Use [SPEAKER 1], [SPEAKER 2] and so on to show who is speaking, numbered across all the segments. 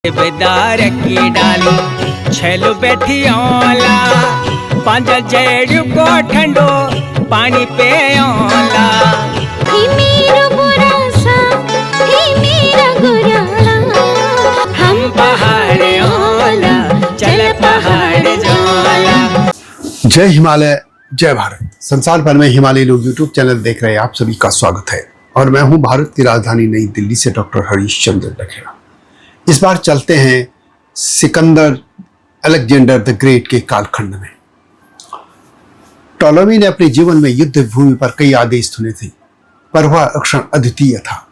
[SPEAKER 1] बेदार की डाली छेलो बैठी ओला पांच जेड़ को ठंडो पानी पे ओला
[SPEAKER 2] ही मेरा बुरा सा ही मेरा गुरा हम
[SPEAKER 1] पहाड़ ओला चल पहाड़ जोला।
[SPEAKER 3] जय हिमालय जय भारत। संसार भर में हिमालय लोग यूट्यूब चैनल देख रहे हैं, आप सभी का स्वागत है और मैं हूं भारत की राजधानी नई दिल्ली से डॉक्टर हरीश चंद्र लखेड़ा। इस बार चलते हैं सिकंदर अलेक्जेंडर द ग्रेट के कालखंड में। टॉलेमी ने अपने जीवन में युद्ध भूमि पर कई आदेश सुने थे, पर वह अक्षण अद्वितीय था।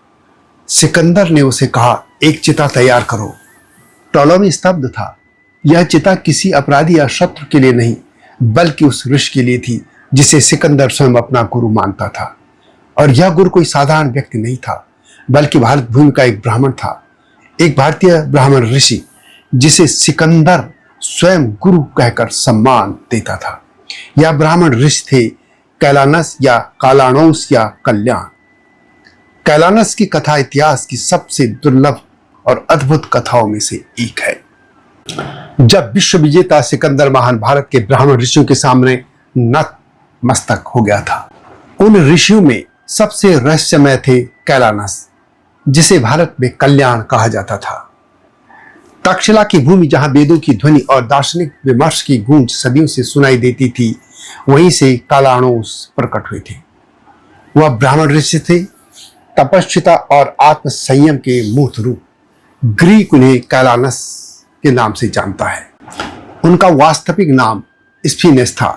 [SPEAKER 3] सिकंदर ने उसे कहा, एक चिता तैयार करो। टॉलेमी स्तब्ध था। यह चिता किसी अपराधी या शत्रु के लिए नहीं, बल्कि उस ऋषि के लिए थी जिसे सिकंदर स्वयं अपना गुरु मानता था। और यह गुरु कोई साधारण व्यक्ति नहीं था, बल्कि भारत भूमि का एक ब्राह्मण था, एक भारतीय ब्राह्मण ऋषि जिसे सिकंदर स्वयं गुरु कहकर सम्मान देता था। यह ब्राह्मण ऋषि थे कैलानस या कालानौस या कल्याण। कैलानस की कथा इतिहास की सबसे दुर्लभ और अद्भुत कथाओं में से एक है। जब विश्व विजेता सिकंदर महान भारत के ब्राह्मण ऋषियों के सामने नतमस्तक हो गया था। उन ऋषियों में सबसे रहस्यमय थे कैलानस, जिसे भारत में कल्याण कहा जाता था। तक्षशिला की भूमि जहां वेदों की ध्वनि और दार्शनिक विमर्श की गूंज सदियों से सुनाई देती थी, वहीं से कालानौस प्रकट हुए थे। वह ब्राह्मण ऋषि थे, तपस्विता और आत्म संयम के मूर्त रूप। ग्रीक उन्हें कैलानस के नाम से जानता है। उनका वास्तविक नाम स्फीनेस था,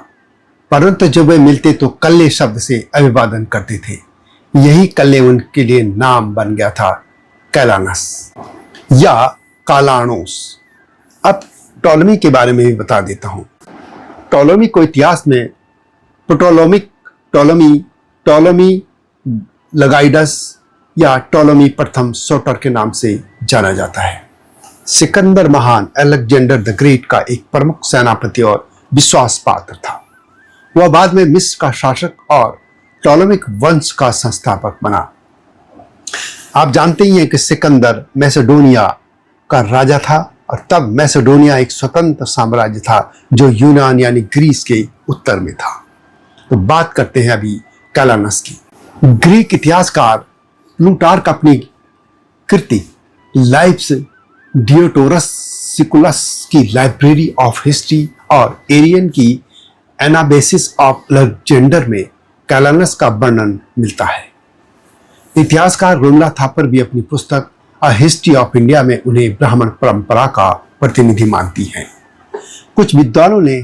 [SPEAKER 3] परंतु जब वे मिलते तो कल्ले शब्द से अभिवादन करते थे। यही कल्ले उनके लिए नाम बन गया था कैलानस या कालानौस। अब टॉलेमी के बारे में भी बता देता हूं। टॉलेमी को इतिहास में टॉलेमी लगाइडस या टॉलेमी प्रथम सोटर के नाम से जाना जाता है। सिकंदर महान अलेक्जेंडर द ग्रेट का एक प्रमुख सेनापति और विश्वास पात्र था। वह बाद में मिस्र का शासक और टॉलेमिक वंश का संस्थापक बना। आप जानते ही हैं कि सिकंदर मैसेडोनिया का राजा था और तब मैसेडोनिया एक स्वतंत्र साम्राज्य था जो यूनान यानी ग्रीस के उत्तर में था। तो बात करते हैं अभी कैलानस की। ग्रीक इतिहासकार प्लूटार्क अपनी कृति लाइव्स डियोडोरस सिकुलस की लाइब्रेरी ऑफ हिस्ट्री और एरियन की एनाबेसिस ऑफ अलेक्जेंडर में कैलानस का वर्णन मिलता है। इतिहासकार विमला थापर भी अपनी पुस्तक अ हिस्ट्री ऑफ इंडिया में उन्हें ब्राह्मण परंपरा का प्रतिनिधि मानती हैं। कुछ विद्वानों ने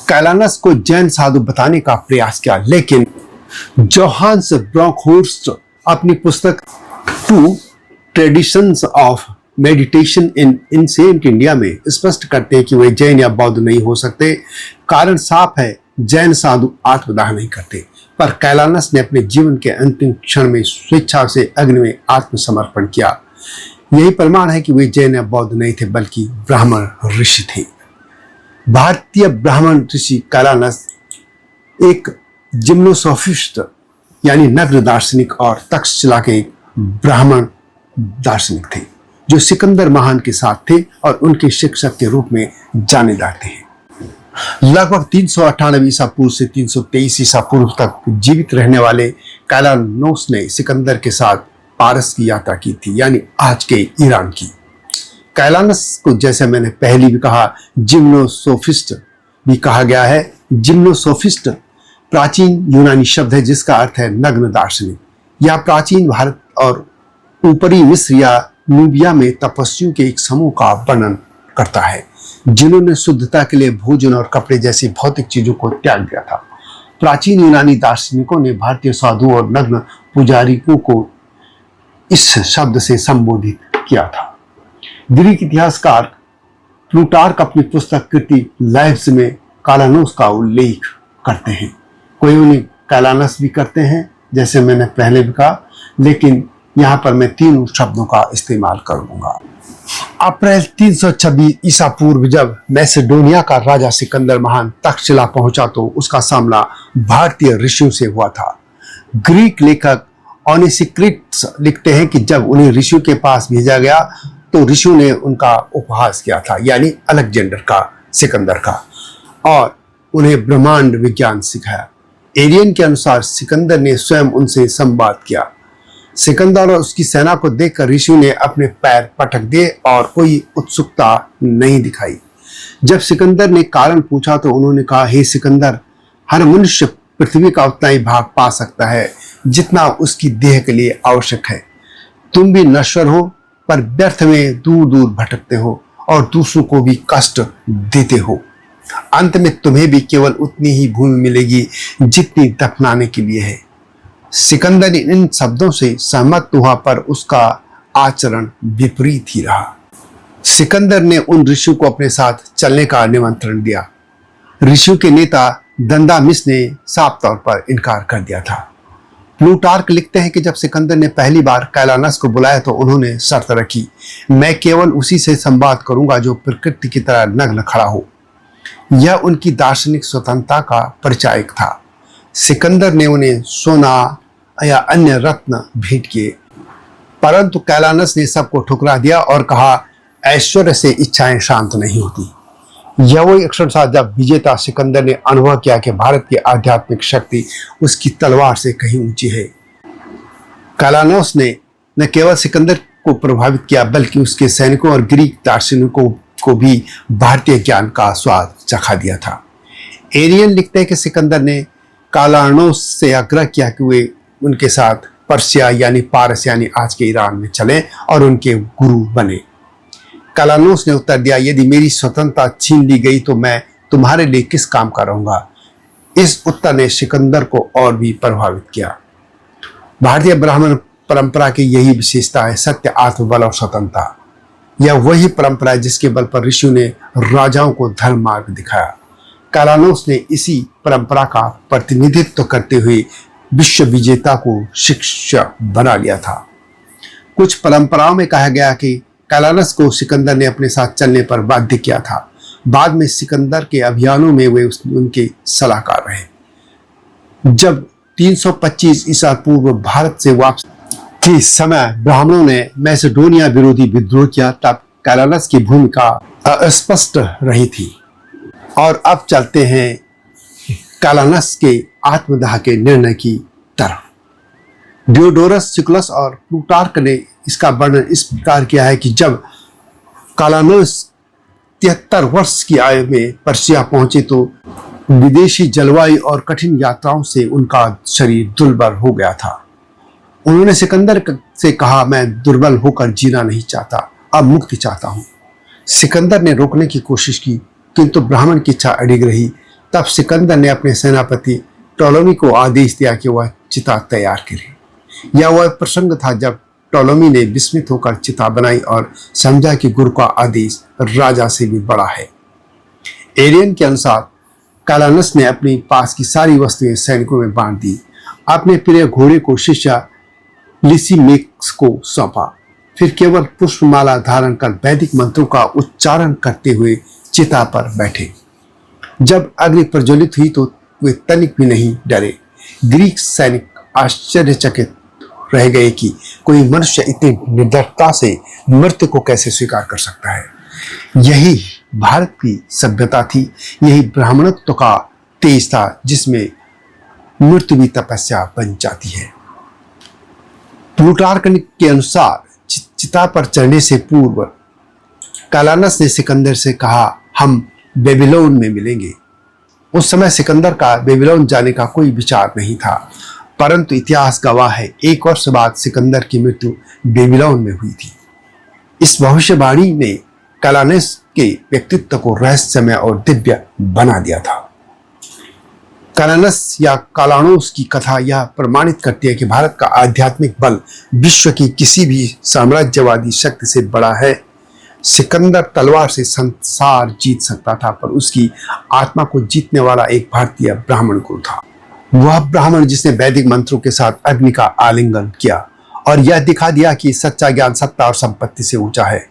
[SPEAKER 3] कैलानस को जैन साधु बताने का प्रयास किया, लेकिन जोहान्स ब्रॉन्कहोर्स्ट अपनी पुस्तक two traditions of meditation in ancient India में स्पष्ट करते हैं कि वे जैन या बौद्ध नहीं हो सकते। कारण साफ है, जैन साधु आत्मदाह नहीं करते, पर कैलानस ने अपने जीवन के अंतिम क्षण में स्वेच्छा से अग्नि में आत्मसमर्पण किया। यही प्रमाण है कि वे जैन या बौद्ध नहीं थे, बल्कि ब्राह्मण ऋषि थे। भारतीय ब्राह्मण ऋषि कैलानस एक जिम्नोसोफिस्ट यानी नग्न दार्शनिक और तक्षशिला के एक ब्राह्मण दार्शनिक थे, जो सिकंदर महान के साथ थे और उनके शिक्षक के रूप में जाने जाते हैं। लगभग 398 ईसा पूर्व से 323 ईसा पूर्व तक जीवित रहने वाले कैलानौस ने सिकंदर के साथ पारस की यात्रा की थी, यानी आज के ईरान की। कैलानस को जैसे मैंने पहले भी कहा, जिम्नोसोफिस्ट भी कहा गया है। जिम्नोसोफिस्ट प्राचीन यूनानी शब्द है जिसका अर्थ है नग्न दार्शनिक। यह प्राचीन भारत और ऊपरी मिस्र या नूबिया में तपस्वियों के एक समूह का वर्णन करता है, जिन्होंने शुद्धता के लिए भोजन और कपड़े जैसी भौतिक चीजों को त्याग दिया था। प्राचीन यूनानी दार्शनिकों ने भारतीय साधु और नग्न पुजारियों को इस शब्द से संबोधित किया था। ग्रीक इतिहासकार प्लूटार्क अपनी पुस्तक कृति लाइव्स में कैलानौस का उल्लेख करते हैं। कोई उन्हें कैलानस भी करते हैं, जैसे मैंने पहले भी कहा, लेकिन यहाँ पर मैं तीनों शब्दों का इस्तेमाल करूंगा। अप्रैल 326 ईसा पूर्व जब मैसेडोनिया का राजा सिकंदर महान तक्षशिला पहुंचा तो उसका सामना भारतीय ऋषियों से हुआ था। ग्रीक लेखक ऑनेसिक्रिट्स लिखते हैं कि जब उन्हें ऋषियों के पास भेजा गया तो ऋषियों ने उनका उपहास किया था, यानी अलेक्जेंडर का, सिकंदर का, और उन्हें ब्रह्मांड विज्ञान सिखाया। एरियन के अनुसार सिकंदर ने स्वयं उनसे संवाद किया। सिकंदर और उसकी सेना को देखकर ऋषियों ने अपने पैर पटक दिए और कोई उत्सुकता नहीं दिखाई। जब सिकंदर ने कारण पूछा तो उन्होंने कहा, हे सिकंदर, हर मनुष्य पृथ्वी का उतना ही भाग पा सकता है जितना उसकी देह के लिए आवश्यक है। तुम भी नश्वर हो, पर व्यर्थ में दूर दूर भटकते हो और दूसरों को भी कष्ट देते हो। अंत में तुम्हें भी केवल उतनी ही भूमि मिलेगी जितनी दफनाने के लिए है। सिकंदर इन शब्दों से सहमत हुआ, पर उसका आचरण विपरीत ही रहा। सिकंदर ने उन ऋषियों को अपने साथ चलने का निमंत्रण दिया। ऋषियों के नेता दंदामिस ने साफ तौर पर इनकार कर दिया था। प्लूटार्क लिखते हैं कि जब सिकंदर ने पहली बार कैलानस को बुलाया तो उन्होंने शर्त रखी, मैं केवल उसी से संवाद करूंगा जो प्रकृति की तरह नग्न खड़ा हो। यह उनकी दार्शनिक स्वतंत्रता का परिचायक था। सिकंदर ने उन्हें सोना या अन्य रत्न भेंट किए, परंतु कैलानस ने सबको ठुकरा दिया और कहा, ऐश्वर्य से इच्छाएं शांत नहीं होती। यह वही अक्षर था जब विजेता सिकंदर ने अनुभव किया कि भारत की आध्यात्मिक शक्ति उसकी तलवार से कहीं ऊंची है। कैलानस ने न केवल सिकंदर को प्रभावित किया, बल्कि उसके सैनिकों और ग्रीक दार्शनिकों को भी भारतीय ज्ञान का स्वाद चखा दिया था। एरियन लिखते हैं कि सिकंदर ने कैलानस से आग्रह किया कि वे उनके साथ पर्सिया यानी पारस यानी आज के ईरान में चलें और उनके गुरु बने। कैलानस ने उत्तर दिया, यदि मेरी स्वतंत्रता छीन ली गई तो मैं तुम्हारे लिए किस काम का रहूंगा। इस उत्तर ने सिकंदर को और भी प्रभावित किया। भारतीय ब्राह्मण परंपरा की यही विशेषता है, सत्य, आत्मबल और स्वतंत्रता। यह वही परंपरा है जिसके बल पर ऋषियों ने राजाओं को धर्म मार्ग दिखाया। कैलानस ने इसी परंपरा का प्रतिनिधित्व करते हुए विश्व विजेता को शिक्षक बना लिया था। कुछ परंपराओं में कहा गया कि कैलानस को सिकंदर ने अपने साथ चलने पर बाध्य किया था। बाद में सिकंदर के अभियानों में वे उनके सलाहकार रहे। जब 325 ईसा पूर्व भारत से वापस के समय ब्राह्मणों ने मैसेडोनिया विरोधी विद्रोह किया, तब कैलानस की भूमिका अस्पष्ट रही थी। और अब चलते हैं कैलानस के आत्मदाह के निर्णय की तरफ। डियोडोरस सिकुलस और प्लूटार्क ने इसका वर्णन इस प्रकार किया है कि जब कैलानस 73 वर्ष की आयु में पर्सिया पहुंचे तो विदेशी जलवायु और कठिन यात्राओं से उनका शरीर दुर्बल हो गया था। उन्होंने सिकंदर से कहा, मैं दुर्बल होकर जीना नहीं चाहता, अब मुक्ति चाहता हूं। सिकंदर ने रोकने की कोशिश की, किंतु ब्राह्मण की इच्छा अडिग रही। तब सिकंदर ने अपने सेनापति टोलोमी को आदेश दिया कि वह चिता तैयार करे। यह वह प्रसंग था जब टोलोमी ने विस्मित होकर चिता बनाई और समझा कि गुरु का आदेश राजा से भी बड़ा है। एरियन के अनुसार कैलानस ने अपनी पास की सारी वस्तुएं सैनिकों में बांट दी। अपने प्रिय घोड़े को शिष्य लिसिमेक्स को सौंपा, फिर केवल पुष्पमाला धारण कर वैदिक मंत्रों का उच्चारण करते हुए चिता पर बैठे। जब अग्नि प्रज्वलित हुई तो वे तनिक भी नहीं डरे। ग्रीक सैनिक आश्चर्यचकित रह गए कि कोई मनुष्य इतनी निर्दयता से मृत्यु को कैसे स्वीकार कर सकता है। यही भारत की सभ्यता थी, यही ब्राह्मणत्व का तेज था, जिसमें मृत्यु भी तपस्या बन जाती है। प्लूटार्क के अनुसार चिता पर चढ़ने से पूर्व कैलानस ने सिकंदर से कहा, हम बेबीलोन में मिलेंगे। उस समय सिकंदर का बेबीलोन जाने का कोई विचार नहीं था, परंतु इतिहास गवाह है 1 वर्ष बाद सिकंदर की मृत्यु बेबीलोन में हुई थी। इस भविष्यवाणी ने कैलानस के व्यक्तित्व को रहस्यमय और दिव्य बना दिया था। कैलानस या कैलानोस की कथा यह प्रमाणित करती है कि भारत का आध्यात्मिक बल विश्व की किसी भी साम्राज्यवादी शक्ति से बड़ा है। सिकंदर तलवार से संसार जीत सकता था, पर उसकी आत्मा को जीतने वाला एक भारतीय ब्राह्मण गुरु था। वह ब्राह्मण जिसने वैदिक मंत्रों के साथ अग्नि का आलिंगन किया और यह दिखा दिया कि सच्चा ज्ञान सत्ता और संपत्ति से ऊंचा है।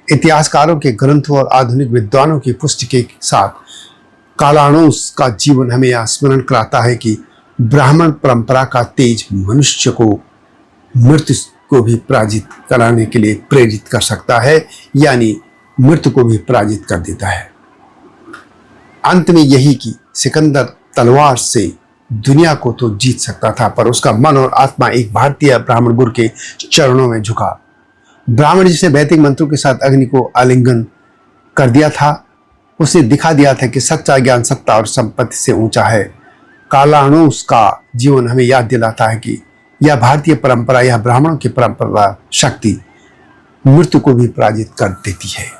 [SPEAKER 3] इतिहासकारों के ग्रंथों और आधुनिक विद्वानों की पुष्टि के साथ कैलानोस का जीवन हमें यह स्मरण कराता है कि ब्राह्मण परंपरा का तेज मनुष्य को मृत्यु को भी पराजित कराने के लिए प्रेरित कर सकता है, यानी मृत्यु को भी पराजित कर देता है। अंत में यही कि सिकंदर तलवार से दुनिया को तो जीत सकता था, पर उसका मन और आत्मा एक भारतीय ब्राह्मण गुरु के चरणों में झुका। ब्राह्मण जिसे वैदिक मंत्रों के साथ अग्नि को आलिंगन कर दिया था, उसे दिखा दिया था कि सच्चा ज्ञान सत्ता और संपत्ति से ऊंचा है। कालानुस का जीवन हमें याद दिलाता है कि यह भारतीय परंपरा, यह ब्राह्मणों की परंपरा शक्ति मृत्यु को भी पराजित कर देती है।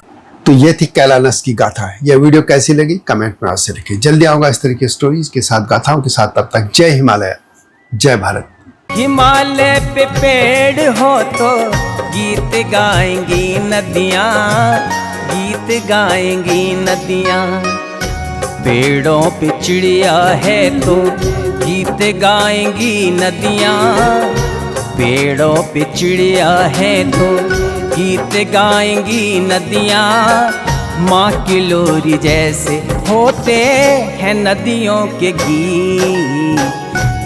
[SPEAKER 3] तो यह थी कैलानस की गाथा। यह वीडियो कैसी लगी कमेंट में अवश्य लिखिए। जल्दी आऊंगा इस तरह की स्टोरीज के साथ, गाथाओं के साथ। तब तक जय हिमालय, जय भारत।
[SPEAKER 1] हिमालय पे पेड़ हो तो गीत गाएंगी नदियाँ, गीत गाएंगी नदियाँ। पेड़ों पे चिड़िया है तो गीत गाएंगी नदियाँ, पेड़ों पे चिड़िया है तो गीत गाएंगी नदियाँ। माँ की लोरी जैसे होते हैं नदियों के गीत।